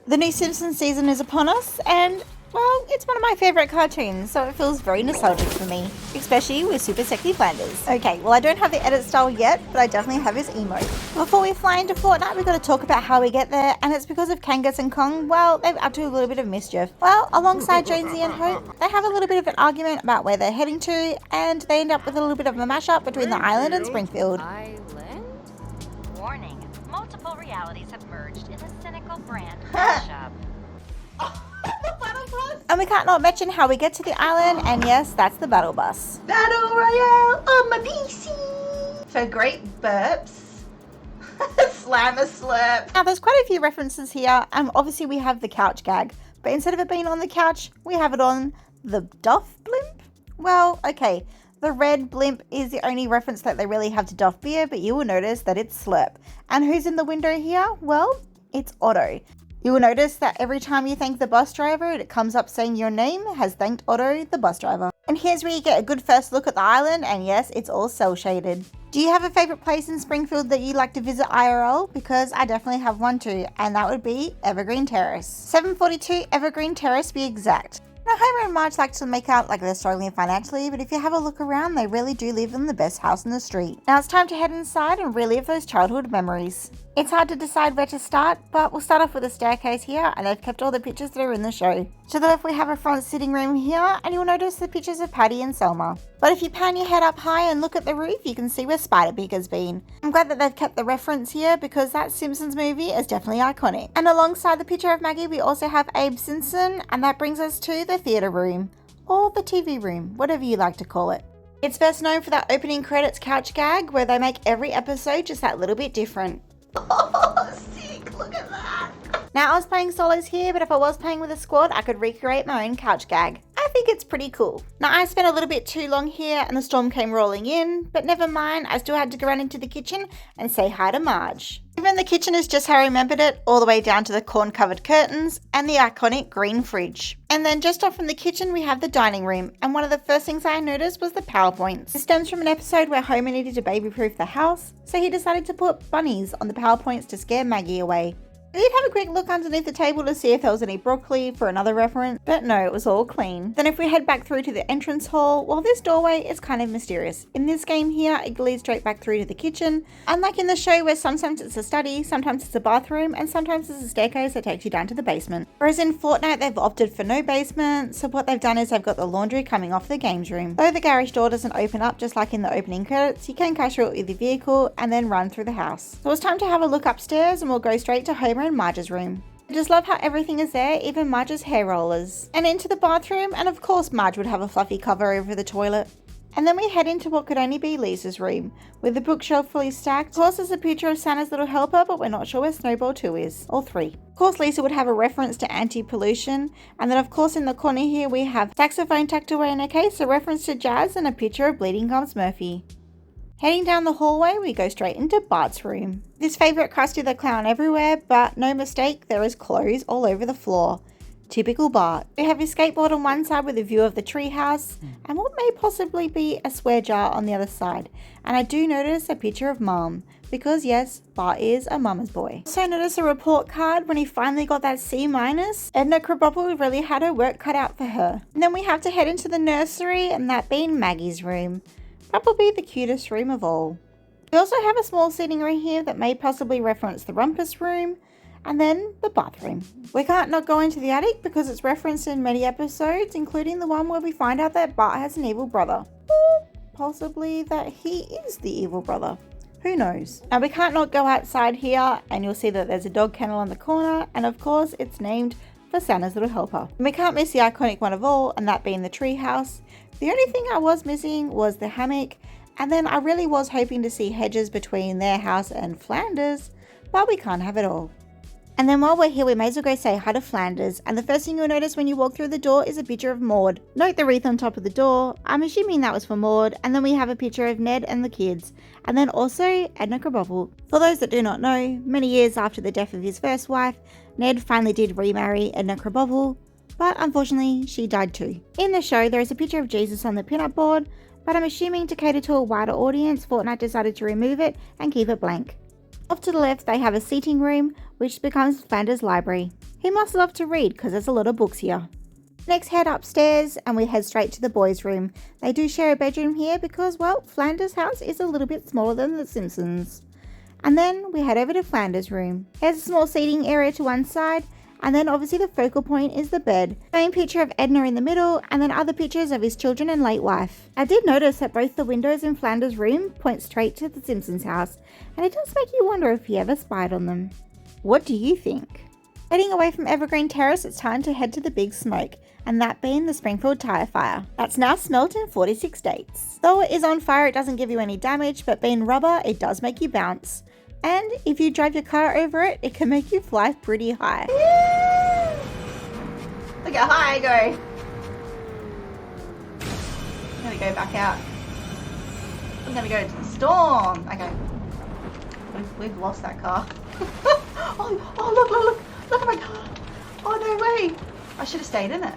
The new Simpsons season is upon us, and, well, it's one of my favourite cartoons, so it feels very nostalgic for me, especially with Super Sexy Flanders. Okay, well, I don't have the edit style yet, but I definitely have his emote. Before we fly into Fortnite, we've got to talk about how we get there, and it's because of Kangas and Kong. Well, they've up to a little bit of mischief. Well, alongside Jonesy and Hope, they have a little bit of an argument about where they're heading to, and they end up with a little bit of a mashup between the island and Springfield. Island? Warning, multiple realities have merged in a cynical brand mashup. And we can't not mention how we get to the island, and yes, that's the battle bus. Battle Royale on my PC for great burps. Slam a slurp. Now, there's quite a few references here, and obviously we have the couch gag, but instead of it being on the couch, we have it on the Duff blimp? Well, okay, the red blimp is the only reference that they really have to Duff beer, but you will notice that it's Slurp. And who's in the window here? Well, it's Otto. You will notice that every time you thank the bus driver, it comes up saying your name has thanked Otto, the bus driver. And here's where you get a good first look at the island, and yes, it's all cel shaded. Do you have a favourite place in Springfield that you'd like to visit IRL? Because I definitely have one too, and that would be Evergreen Terrace. 742 Evergreen Terrace to be exact. Now, Homer and Marge like to make out like they're struggling financially, but if you have a look around, they really do live in the best house in the street. Now it's time to head inside and relive those childhood memories. It's hard to decide where to start, but we'll start off with a staircase here, and they've kept all the pictures that are in the show. To the left we have a front sitting room here, and you'll notice the pictures of Patty and Selma. But if you pan your head up high and look at the roof, you can see where Spider-Pig has been. I'm glad that they've kept the reference here, because that Simpsons movie is definitely iconic. And alongside the picture of Maggie, we also have Abe Simpson, and that brings us to the theatre room, or the TV room, whatever you like to call it. It's best known for that opening credits couch gag, where they make every episode just that little bit different. Oh, sick, look at that. Now, I was playing solos here, but if I was playing with a squad, I could recreate my own couch gag. I think it's pretty cool. Now, I spent a little bit too long here and the storm came rolling in, but never mind, I still had to go run into the kitchen and say hi to Marge. Even the kitchen is just how I remembered it, all the way down to the corn-covered curtains and the iconic green fridge. And then just off from the kitchen, we have the dining room, and one of the first things I noticed was the PowerPoints. This stems from an episode where Homer needed to baby-proof the house, so he decided to put bunnies on the PowerPoints to scare Maggie away. I did have a quick look underneath the table to see if there was any broccoli for another reference, but no, it was all clean. Then if we head back through to the entrance hall, well, this doorway is kind of mysterious. In this game here, it leads straight back through to the kitchen, unlike in the show where sometimes it's a study, sometimes it's a bathroom, and sometimes it's a staircase that takes you down to the basement. Whereas in Fortnite, they've opted for no basement, so what they've done is they've got the laundry coming off the games room. Though the garage door doesn't open up just like in the opening credits, you can cash through it with your vehicle and then run through the house. So it's time to have a look upstairs, and we'll go straight to Homer and Marge's room. I just love how everything is there, even Marge's hair rollers. And into the bathroom, and of course Marge would have a fluffy cover over the toilet. And then we head into what could only be Lisa's room, with the bookshelf fully stacked. Of course there's a picture of Santa's little helper, but we're not sure where Snowball 2 is, or 3. Of course Lisa would have a reference to anti-pollution, and then of course in the corner here we have saxophone tucked away in a case, a reference to jazz, and a picture of Bleeding Gums Murphy. Heading down the hallway, we go straight into Bart's room. This favourite Krusty the Clown everywhere, but no mistake, there is clothes all over the floor. Typical Bart. We have his skateboard on one side with a view of the treehouse, and what may possibly be a swear jar on the other side. And I do notice a picture of Mom, because yes, Bart is a mama's boy. Also notice a report card when he finally got that C-. Edna Krabappel really had her work cut out for her. And then we have to head into the nursery, and that being Maggie's room. Probably the cutest room of all. We also have a small sitting room here that may possibly reference the Rumpus room, and then the bathroom. We can't not go into the attic because it's referenced in many episodes, including the one where we find out that Bart has an evil brother. Or possibly that he is the evil brother. Who knows? Now we can't not go outside here, and you'll see that there's a dog kennel on the corner, and of course it's named for Santa's little helper. And we can't miss the iconic one of all, and that being the treehouse. The only thing I was missing was the hammock, and then I really was hoping to see hedges between their house and Flanders, but we can't have it all. And then while we're here, we may as well go say hi to Flanders, and the first thing you'll notice when you walk through the door is a picture of Maud. Note the wreath on top of the door, I'm assuming that was for Maud, and then we have a picture of Ned and the kids, and then also Edna Krabappel. For those that do not know, many years after the death of his first wife, Ned finally did remarry Edna Krabappel, but unfortunately she died too. In the show there is a picture of Jesus on the pinup board, but I'm assuming to cater to a wider audience, Fortnite decided to remove it and keep it blank. Off to the left, they have a seating room, which becomes Flanders' library. He must love to read because there's a lot of books here. Next, head upstairs and we head straight to the boys' room. They do share a bedroom here because, well, Flanders' house is a little bit smaller than the Simpsons. And then we head over to Flanders' room. There's a small seating area to one side, and then obviously the focal point is the bed. Main picture of Edna in the middle, and then other pictures of his children and late wife. I did notice that both the windows in Flanders' room point straight to the Simpsons house, and it does make you wonder if he ever spied on them. What do you think? Heading away from Evergreen Terrace, it's time to head to the big smoke, and that being the Springfield tire fire. That's now smelt in 46 states. Though it is on fire, it doesn't give you any damage, but being rubber, it does make you bounce. And if you drive your car over it, it can make you fly pretty high. Look how high I go. I'm gonna go back out. I'm gonna go into the storm. Okay. We've lost that car. oh, look at my car. Oh, no way. I should have stayed in it.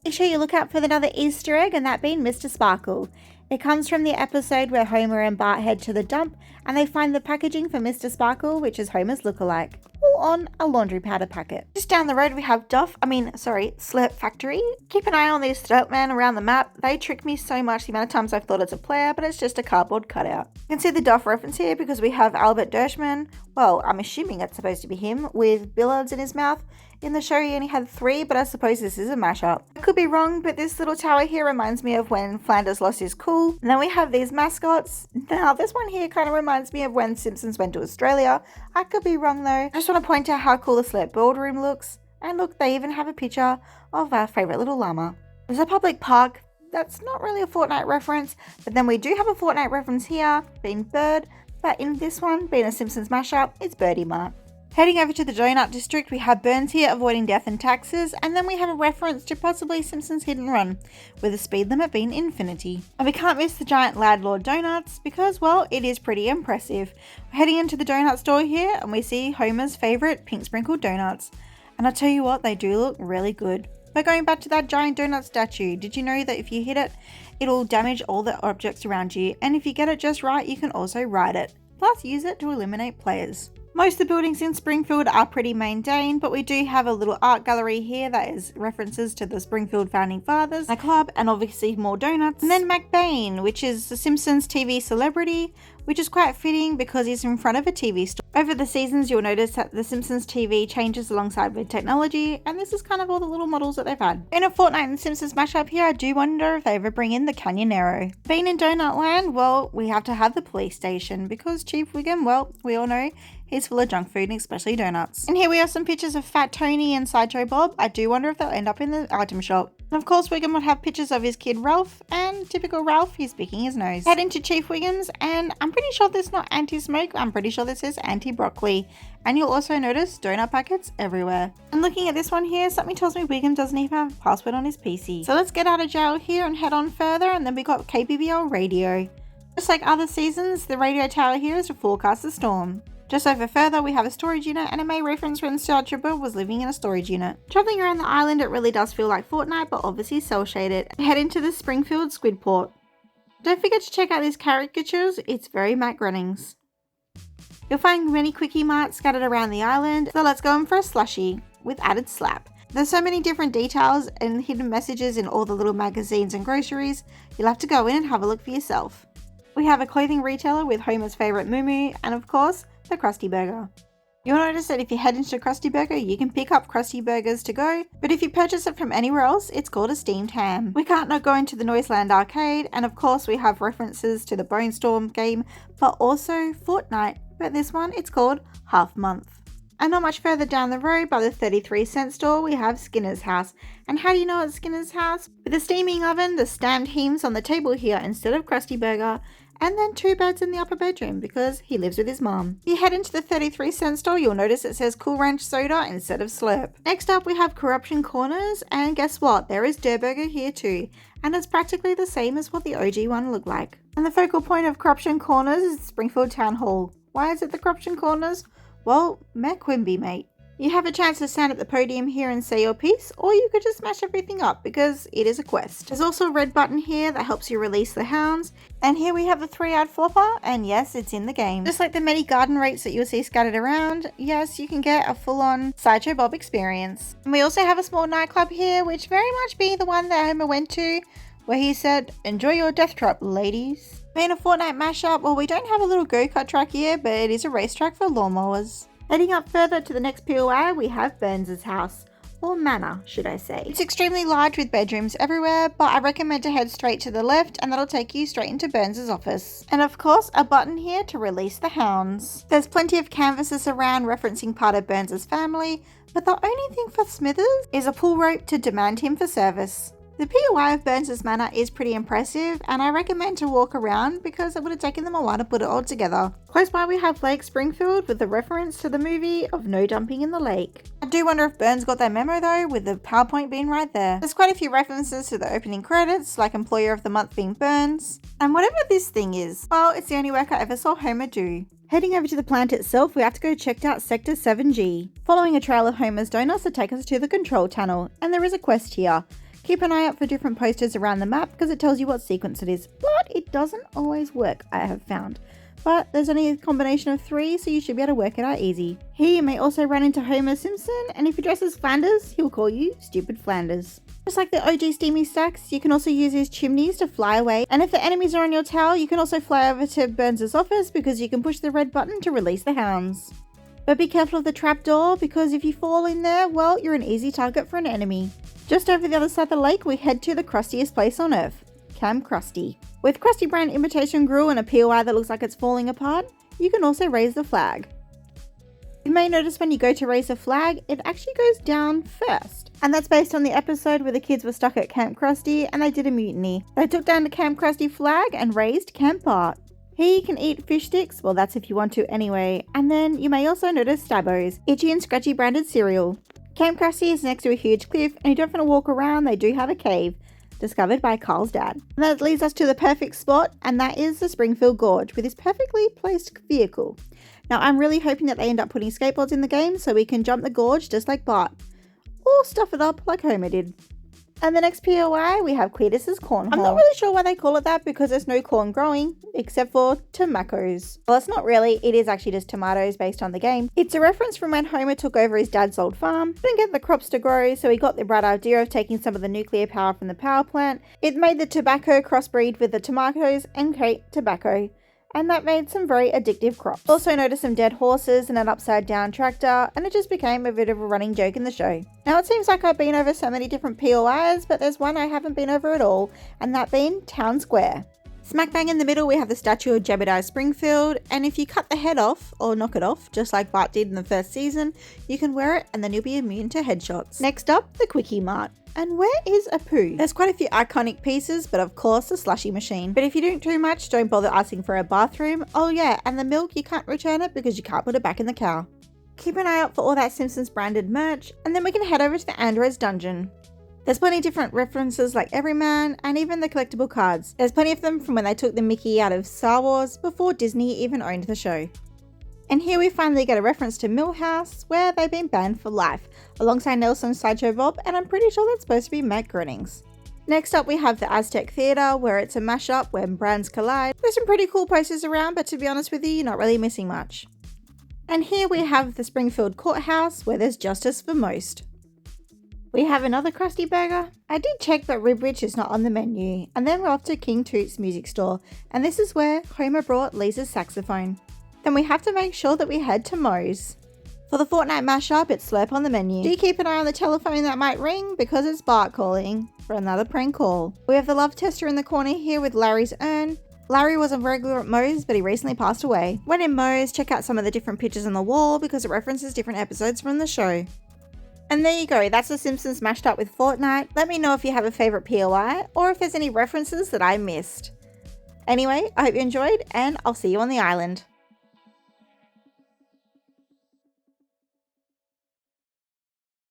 Make sure you look out for another Easter egg, and that being Mr. Sparkle. It comes from the episode where Homer and Bart head to the dump and they find the packaging for Mr. Sparkle, which is Homer's lookalike, all on a laundry powder packet. Just down the road we have Slurp Factory. Keep an eye on these Slurp men around the map. They trick me so much the amount of times I've thought it's a player, but it's just a cardboard cutout. You can see the Duff reference here because we have Albert Dershman. Well, I'm assuming it's supposed to be him, with billiards in his mouth. In the show he only had 3, but I suppose this is a mashup. I could be wrong, but this little tower here reminds me of when Flanders lost his cool. And then we have these mascots. Now this one here kind of reminds me of when Simpsons went to Australia. I could be wrong though. I just want to point out how cool the Slurp boardroom looks. And look, they even have a picture of our favourite little llama. There's a public park. That's not really a Fortnite reference, but then we do have a Fortnite reference here, being Bird. But in this one, being a Simpsons mashup, it's Birdie Mart. Heading over to the Donut District, we have Burns here avoiding death and taxes, and then we have a reference to possibly Simpsons Hit and Run, with the speed limit being infinity. And we can't miss the giant Landlord Donuts, because, well, it is pretty impressive. We're heading into the donut store here, and we see Homer's favourite pink sprinkled donuts. And I tell you what, they do look really good. But going back to that giant donut statue, did you know that if you hit it, it'll damage all the objects around you, and if you get it just right, you can also ride it. Plus, use it to eliminate players. Most of the buildings in Springfield are pretty mundane, but we do have a little art gallery here that is references to the Springfield Founding Fathers, a club, and obviously more donuts. And then McBain, which is the Simpsons TV celebrity, which is quite fitting because he's in front of a TV store. Over the seasons, you'll notice that the Simpsons TV changes alongside with technology, and this is kind of all the little models that they've had. In a Fortnite and Simpsons mashup here, I do wonder if they ever bring in the Canyonero. Being in Donut Land, well, we have to have the police station because Chief Wiggum, well, we all know, he's full of junk food and especially donuts. And here we have some pictures of Fat Tony and Sideshow Bob. I do wonder if they'll end up in the item shop. And of course, Wiggum would have pictures of his kid Ralph, and typical Ralph, he's picking his nose. Head into Chief Wiggum's, and I'm pretty sure this is not anti-smoke, I'm pretty sure this is anti-broccoli. And you'll also notice donut packets everywhere. And looking at this one here, something tells me Wiggum doesn't even have a password on his PC. So let's get out of jail here and head on further, and then we got KBBL radio. Just like other seasons, the radio tower here is to forecast the storm. Just over further, we have a storage unit, and it may reference when Sideshow Bob was living in a storage unit. Travelling around the island, it really does feel like Fortnite, but obviously cel-shaded. Head into the Springfield Squidport. Don't forget to check out these caricatures, it's very Matt Groening's. You'll find many quickie marts scattered around the island, so let's go in for a slushie, with added slap. There's so many different details and hidden messages in all the little magazines and groceries, you'll have to go in and have a look for yourself. We have a clothing retailer with Homer's favourite Moo, and of course, the Krusty Burger. You'll notice that if you head into Krusty Burger, you can pick up Krusty Burgers to go, but if you purchase it from anywhere else, it's called a steamed ham. We can't not go into the Noiseland arcade, and of course we have references to the Bone Storm game, but also Fortnite, but this one, it's called Half Month. And not much further down the road by the 33-cent store, we have Skinner's house. And how do you know it's Skinner's house? With a steaming oven, the steamed hams on the table here instead of Krusty Burger, and then 2 beds in the upper bedroom because he lives with his mom. If you head into the 33-cent store, you'll notice it says Cool Ranch Soda instead of Slurp. Next up, we have Corruption Corners, and guess what? There is Durburger here too, and it's practically the same as what the OG one looked like. And the focal point of Corruption Corners is Springfield Town Hall. Why is it the Corruption Corners? Well, Matt Quimby, mate. You have a chance to stand at the podium here and say your piece, or you could just smash everything up because it is a quest. There's also a red button here that helps you release the hounds. And here we have the 3-eyed flopper, and yes, it's in the game. Just like the many garden rates that you'll see scattered around, yes, you can get a full-on Sideshow Bob experience. And we also have a small nightclub here, which very much be the one that Homer went to, where he said, "Enjoy your death trap, ladies." Being a Fortnite mashup, well, we don't have a little go-kart track here, but it is a racetrack for lawnmowers. Heading up further to the next POI, we have Burns' house, or manor, should I say. It's extremely large with bedrooms everywhere, but I recommend to head straight to the left and that'll take you straight into Burns' office. And of course, a button here to release the hounds. There's plenty of canvases around referencing part of Burns' family, but the only thing for Smithers is a pull rope to demand him for service. The POI of Burns' Manor is pretty impressive, and I recommend to walk around because it would have taken them a while to put it all together. Close by we have Lake Springfield with a reference to the movie of no dumping in the lake. I do wonder if Burns got that memo though, with the PowerPoint being right there. There's quite a few references to the opening credits, like Employer of the Month being Burns. And whatever this thing is, well, it's the only work I ever saw Homer do. Heading over to the plant itself, we have to go check out Sector 7G. Following a trail of Homer's donuts to take us to the control tunnel, and there is a quest here. Keep an eye out for different posters around the map because it tells you what sequence it is, but it doesn't always work, I have found. But there's only a combination of 3, so you should be able to work it out easy. Here you may also run into Homer Simpson, and if you dress as Flanders, he'll call you Stupid Flanders. Just like the OG Steamy Stacks, you can also use his chimneys to fly away, and if the enemies are on your tail, you can also fly over to Burns' office because you can push the red button to release the hounds. But be careful of the trapdoor, because if you fall in there, well, you're an easy target for an enemy. Just over the other side of the lake, we head to the crustiest place on earth, Camp Krusty. With Krusty Brand imitation gruel and a POI that looks like it's falling apart, you can also raise the flag. You may notice when you go to raise the flag, it actually goes down first. And that's based on the episode where the kids were stuck at Camp Krusty and they did a mutiny. They took down the Camp Krusty flag and raised Camp Bart. Here you can eat fish sticks, well that's if you want to anyway, and then you may also notice Stabos, itchy and scratchy branded cereal. Camp Krusty is next to a huge cliff, and you don't want to walk around, they do have a cave, discovered by Carl's dad. And that leads us to the perfect spot, and that is the Springfield Gorge, with this perfectly placed vehicle. Now I'm really hoping that they end up putting skateboards in the game, so we can jump the gorge just like Bart, or stuff it up like Homer did. And the next POI, we have Cletus's Corn Hole. I'm not really sure why they call it that because there's no corn growing, except for tomatoes. Well, it's not really, it is actually just tomatoes based on the game. It's a reference from when Homer took over his dad's old farm. Didn't get the crops to grow, so he got the bright idea of taking some of the nuclear power from the power plant. It made the tobacco crossbreed with the tomatoes and create tobacco. And that made some very addictive crops. Also noticed some dead horses and an upside down tractor, and it just became a bit of a running joke in the show. Now it seems like I've been over so many different POIs, but there's one I haven't been over at all, and that being Town Square. Smack bang in the middle we have the statue of Jebediah Springfield, and if you cut the head off, or knock it off, just like Bart did in the first season, you can wear it and then you'll be immune to headshots. Next up, the Quickie Mart. And where is Apu? There's quite a few iconic pieces, but of course the slushy machine. But if you drink too much, don't bother asking for a bathroom. Oh yeah, and the milk, you can't return it because you can't put it back in the cow. Keep an eye out for all that Simpsons branded merch, and then we can head over to the Android's dungeon. There's plenty of different references like Everyman, and even the collectible cards. There's plenty of them from when they took the Mickey out of Star Wars, before Disney even owned the show. And here we finally get a reference to Millhouse, where they've been banned for life, alongside Nelson's Sideshow Bob, and I'm pretty sure that's supposed to be Matt Groening's. Next up we have the Aztec Theatre, where it's a mashup when brands collide. There's some pretty cool posters around, but to be honest with you, you're not really missing much. And here we have the Springfield Courthouse, where there's justice for most. We have another Krusty Burger. I did check that Ribwich is not on the menu, and then we're off to King Toot's music store, and this is where Homer brought Lisa's saxophone. Then we have to make sure that we head to Moe's. For the Fortnite mashup, it's Slurp on the menu. Do keep an eye on the telephone that might ring because it's Bart calling for another prank call. We have the love tester in the corner here with Larry's urn. Larry was a regular at Moe's, but he recently passed away. When in Moe's, check out some of the different pictures on the wall because it references different episodes from the show. And there you go, that's the Simpsons mashed up with Fortnite. Let me know if you have a favourite POI or if there's any references that I missed. Anyway, I hope you enjoyed and I'll see you on the island.